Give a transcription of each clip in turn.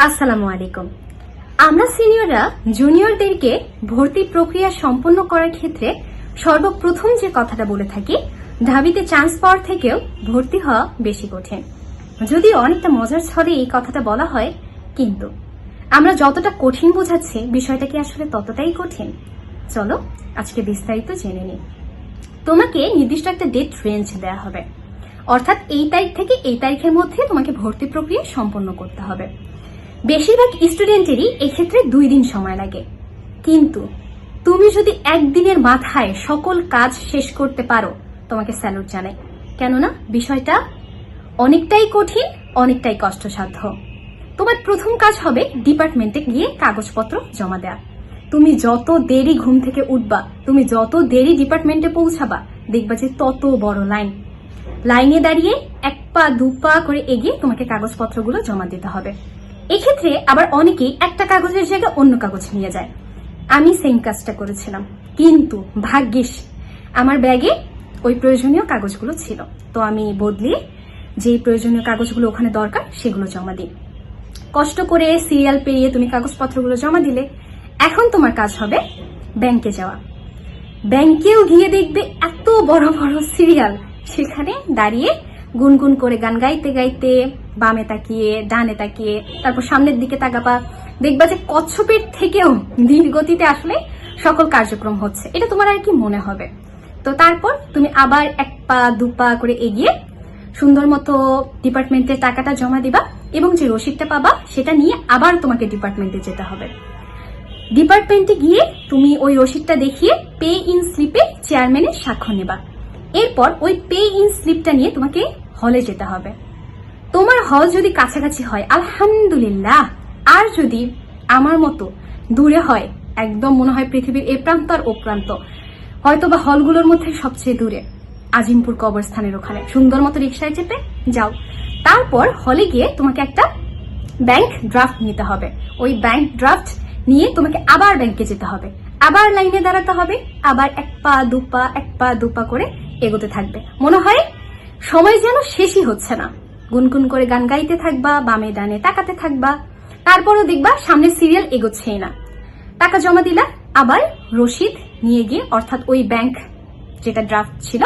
আসসালামু আলাইকুম। আমরা সিনিয়ররা জুনিয়রদেরকে ভর্তি প্রক্রিয়া সম্পন্ন করার ক্ষেত্রে সর্বপ্রথম যে কথাটা বলে থাকি, ঢাবিতে চান্স পাওয়ার থেকেও ভর্তি হওয়া বেশি কঠিন। যদিও অনেকটা মজার ছলে এই কথাটা বলা হয়, কিন্তু আমরা যতটা কঠিন বোঝাচ্ছি বিষয়টা কি আসলে ততটাই কঠিন? চলো আজকে বিস্তারিত জেনে নিই। তোমাকে নির্দিষ্ট একটা ডেট রেঞ্জ দেওয়া হবে, অর্থাৎ এই তারিখ থেকে এই তারিখের মধ্যে তোমাকে ভর্তি প্রক্রিয়া সম্পন্ন করতে হবে। বেশিরভাগ স্টুডেন্টেরই এক্ষেত্রে 2 দিন সময় লাগে, কিন্তু তুমি যদি একদিনের মাথায় সকল কাজ শেষ করতে পারো তোমাকে স্যালুট জানাই। কেননা বিষয়টা অনেকটাই কঠিন, অনেকটাই কষ্টসাধ্য। তোমার প্রথম কাজ হবে ডিপার্টমেন্টে গিয়ে কাগজপত্র জমা দেওয়া। তুমি যত দেরি ঘুম থেকে উঠবা, তুমি যত দেরি ডিপার্টমেন্টে পৌঁছাবা, দেখবা যে তত বড় লাইনে দাঁড়িয়ে 1 পা 2 পা করে এগিয়ে তোমাকে কাগজপত্রগুলো জমা দিতে হবে। এক্ষেত্রে আবার অনেকেই একটা কাগজের জায়গায় অন্য কাগজ নিয়ে যায়। আমি সেম কাজটা করেছিলাম, কিন্তু ভাগ্যিস আমার ব্যাগে ওই প্রয়োজনীয় কাগজগুলো ছিল, তো আমি বদলিয়ে যে প্রয়োজনীয় কাগজগুলো ওখানে দরকার সেগুলো জমা দিই। কষ্ট করে সিরিয়াল পেরিয়ে তুমি কাগজপত্রগুলো জমা দিলে, এখন তোমার কাজ হবে ব্যাংকে যাওয়া। ব্যাংকেও গিয়ে দেখবে এত বড় বড় সিরিয়াল, সেখানে দাঁড়িয়ে গুনগুন করে গান গাইতে গাইতে বামে তাকিয়ে ডানে তাকিয়ে তারপর সামনের দিকে তাকাবা, দেখবা যে কচ্ছপের থেকেও ধীর গতিতে আসলে সকল কার্যক্রম হচ্ছে। এটা তোমার আর কি মনে হবে? তো তারপর তুমি আবার 1 পা 2 পা করে এগিয়ে সুন্দর মতো ডিপার্টমেন্টের টাকাটা জমা দিবা, এবং যে রসিদটা পাবা সেটা নিয়ে আবার তোমাকে ডিপার্টমেন্টে যেতে হবে। ডিপার্টমেন্টে গিয়ে তুমি ওই রসিদটা দেখিয়ে পে ইন স্লিপে চেয়ারম্যানের স্বাক্ষর নেবা। এরপর ওই পে ইন স্লিপটা নিয়ে তোমাকে হলে যেতে হবে। তোমার হল যদি কাছাকাছি হয় আলহামদুলিল্লাহ, আর যদি আমার মতো দূরে হয়, একদম মনে হয় পৃথিবীর এ প্রান্ত আর ও প্রান্ত, হয়তো বা হলগুলোর মধ্যে সবচেয়ে দূরে আজিমপুর কবরস্থানের ওখানে, সুন্দর মতো রিক্সায় চেপে যাও। তারপর হলে গিয়ে তোমাকে একটা ব্যাংক ড্রাফট নিতে হবে। ওই ব্যাংক ড্রাফট নিয়ে তোমাকে আবার ব্যাংকে যেতে হবে, আবার লাইনে দাঁড়াতে হবে, আবার 1 পা 2 পা 1 পা 2 পা করে এগোতে থাকবে। মনে হয় সময় যেন শেষই হচ্ছে না। গুনগুন করে গান গাইতে থাকবা, বামে ডানে তাকাতে থাকবা, তারপরও দেখবা সামনে সিরিয়াল এগোচ্ছেই না। টাকা জমা দিলা, আবার রসিদ নিয়ে গিয়ে, অর্থাৎ ওই ব্যাংক যেটা ড্রাফট ছিল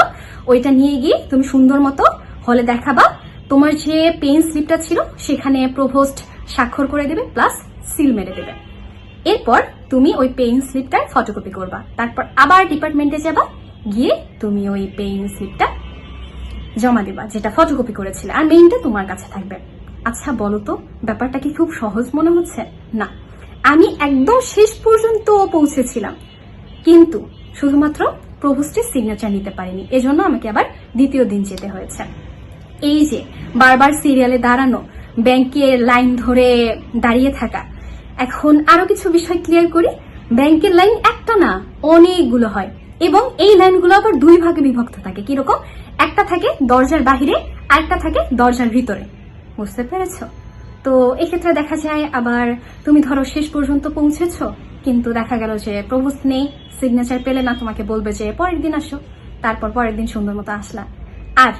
ওইটা নিয়ে গিয়ে তুমি সুন্দর মতো হলে দেখাবা। তোমার যে পেন স্লিপটা ছিল সেখানে প্রভোস্ট স্বাক্ষর করে দেবে, প্লাস সিল মেরে দেবে। এরপর তুমি ওই পেইন স্লিপটার ফটোকপি করবা, তারপর আবার ডিপার্টমেন্টে যাবা, গিয়ে তুমি ওই পেইন স্লিপটা জমা দিবা যেটা ফটোকপি করেছিলে, আর মেইনটা তোমার কাছে থাকবে। আচ্ছা বলো তো, ব্যাপারটা কি খুব সহজ মনে হচ্ছে? না, আমি একদম শেষ পর্যন্ত পৌঁছেছিলাম, কিন্তু শুধুমাত্র প্রভোস্টের সিগনেচার নিতে পারিনি, এজন্য আমাকে আবার দ্বিতীয় দিন যেতে হয়েছে। এই যে বারবার সিরিয়ালে দাঁড়ানো, ব্যাংকের লাইন ধরে দাঁড়িয়ে থাকা, এখন আরো কিছু বিষয় ক্লিয়ার করি। ব্যাংকের লাইন একটা না, অনেকগুলো হয়, এবং এই লাইনগুলো আবার 2 ভাগে বিভক্ত থাকে। কিরকম? একটা থাকে দরজার বাহিরে, আরেকটা থাকে দরজার ভিতরে। বুঝতে পেরেছো? তো এক্ষেত্রে দেখা যায় আবার তুমি ধরো শেষ পর্যন্ত পৌঁছেছো, কিন্তু দেখা গেল যে প্রভোস্ট নেই, সিগনেচার পেলে না, তোমাকে বলবে যে পরের দিন আসো। তারপর পরের দিন সুন্দর মতো আসলা। আর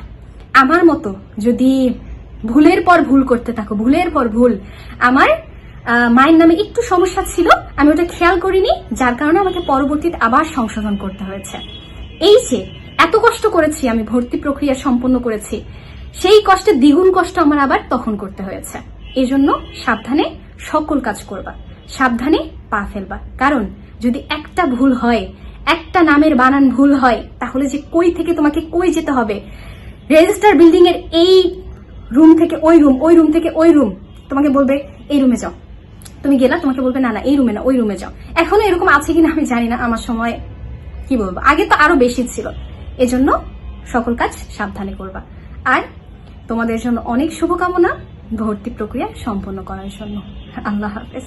আমার মতো যদি ভুলের পর ভুল করতে থাকো, ভুলের পর ভুল, আমার মায়ের নামে একটু সমস্যা ছিল, আমি ওটা খেয়াল করিনি, যার কারণে আমাকে পরবর্তীতে আবার সংশোধন করতে হয়েছে। এই যে এত কষ্ট করেছি, আমি ভর্তি প্রক্রিয়া সম্পন্ন করেছি, সেই কষ্টের দ্বিগুণ কষ্ট আমার আবার তখন করতে হয়েছে। এই জন্য সাবধানে সকল কাজ করবা, সাবধানে পা ফেলবা, কারণ যদি একটা ভুল হয়, একটা নামের বানান ভুল হয়, তাহলে যে কই থেকে তোমাকে কই যেতে হবে, রেজিস্টার বিল্ডিং এর এই রুম থেকে ওই রুম, ওই রুম থেকে ওই রুম, তোমাকে বলবে এই রুমে যাও, তুমি গেলা, তোমাকে বলবে না না এই রুমে না ওই রুমে যাও। এখনো এরকম আছে কিনা আমি জানি না, আমার সময় কি বলবো, আগে তো আরো বেশি ছিল। এজন্য সকল কাজ সাবধানে করবা। আর তোমাদের জন্য অনেক শুভকামনা ভর্তি প্রক্রিয়া সম্পন্ন করার জন্য। আল্লাহ হাফেজ।